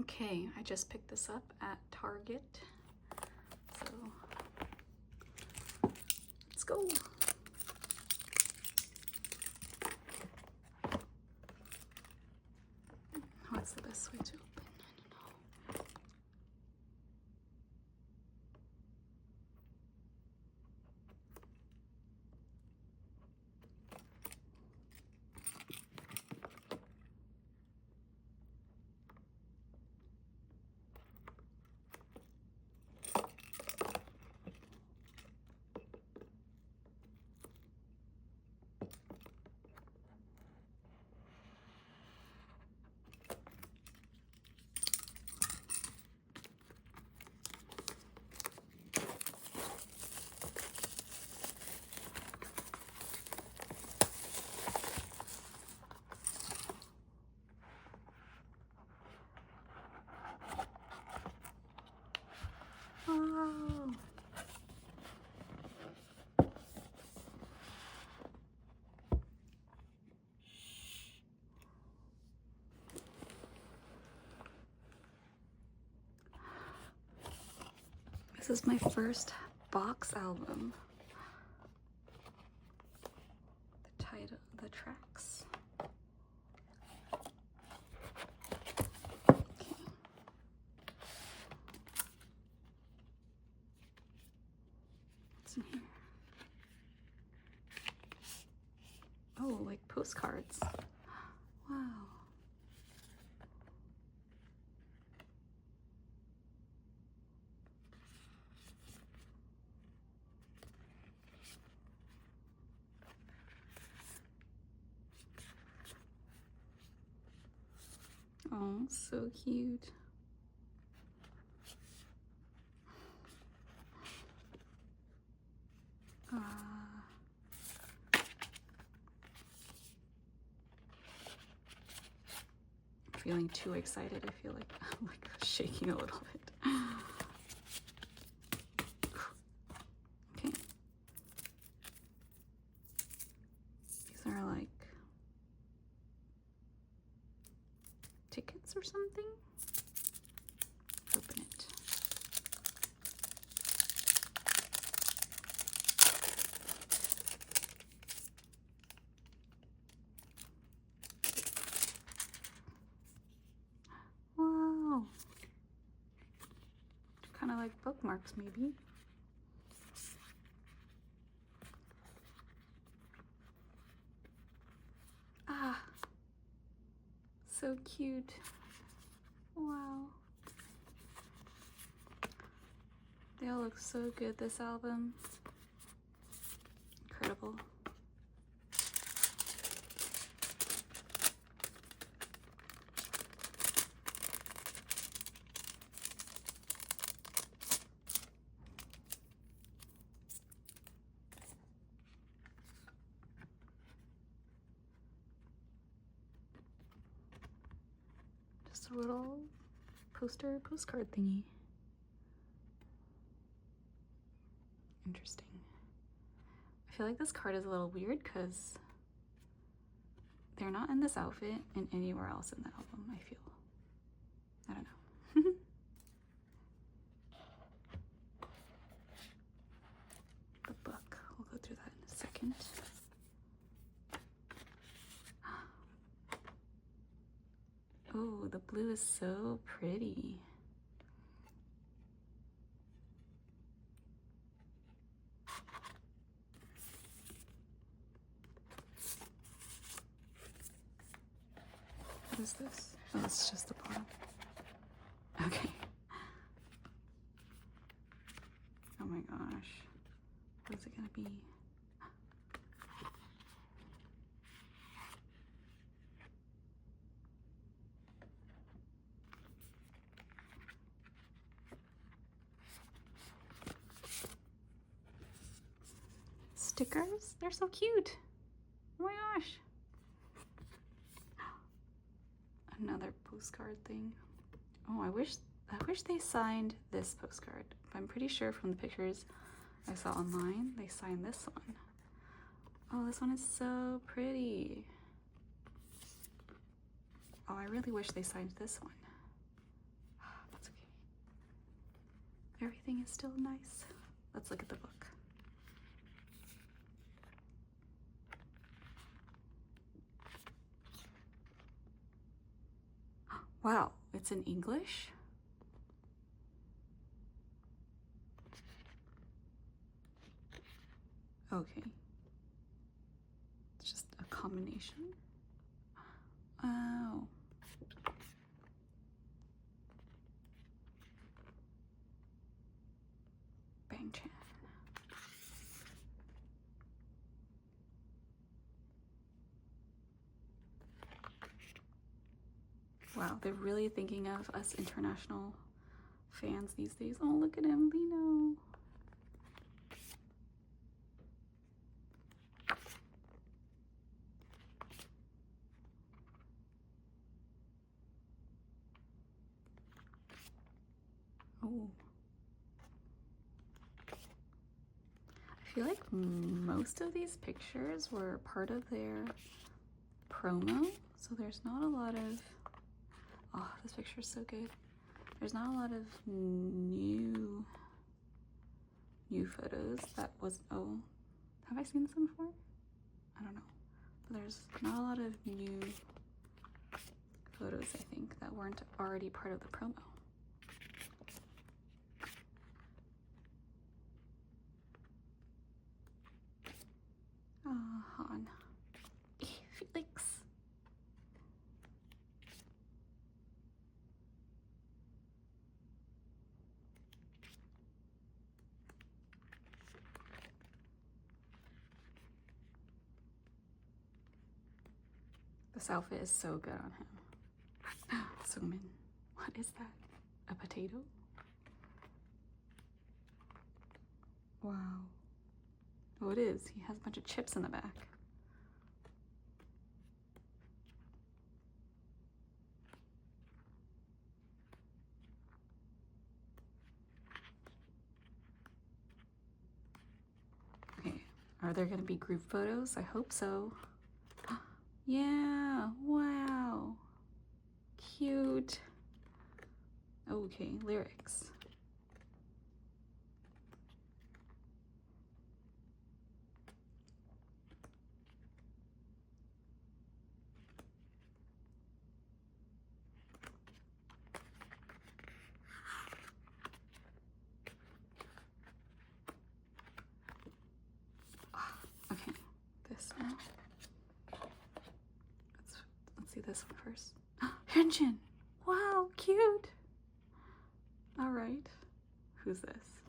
Okay, I just picked this up at Target. So let's go. What's the best way to open? I don't know. Oh. This is my first box album. The title, the tracks. Okay. What's in here? Oh, like postcards. Wow. Oh, so cute. I'm feeling too excited. I feel like I'm like shaking a little bit. Okay. These are like tickets or something. Open it. Wow. Kind of like bookmarks, maybe. Ah, so cute. Wow. They all look so good, this album. Incredible. Just a little postcard thingy. Interesting. I feel like this card is a little weird because they're not in this outfit and anywhere else in the album, I feel. I don't know. The book. We'll go through that in a second. Oh, the blue is so pretty. What is this? Oh, it's just the bottom. Okay. Oh my gosh. What is it gonna be? Stickers? They're so cute. Oh my gosh. Another postcard thing. Oh, I wish they signed this postcard. I'm pretty sure from the pictures I saw online, they signed this one. Oh, this one is so pretty. Oh, I really wish they signed this one. everything is still nice. Let's look at the book. Wow, it's in English? Okay. It's just a combination. Oh. Bang Chan. Wow, they're really thinking of us international fans these days. Oh, look at him, Lino. Oh. I feel like most of these pictures were part of their promo, so there's not a lot of, oh, this picture is so good. There's not a lot of new photos. That was, oh, have I seen this one before? I don't know. But there's not a lot of new photos, I think, that weren't already part of the promo. Ah, Han. Felix. This outfit is so good on him. Seungmin. What is that? A potato? Wow. Oh, it is. He has a bunch of chips in the back. Okay, are there gonna be group photos? I hope so. Yeah, wow. Cute. Okay, lyrics. Okay, this one. Let's see this one first. Hyunjin! Wow, cute! Alright. Who's this?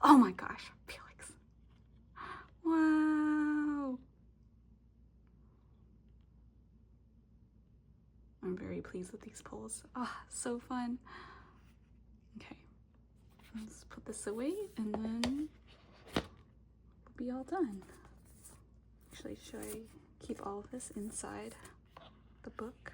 Oh my gosh, Felix. Wow! I'm very pleased with these polls. Ah, so fun. Okay. Let's put this away and then we'll be all done. Actually, should I keep all of this inside the book?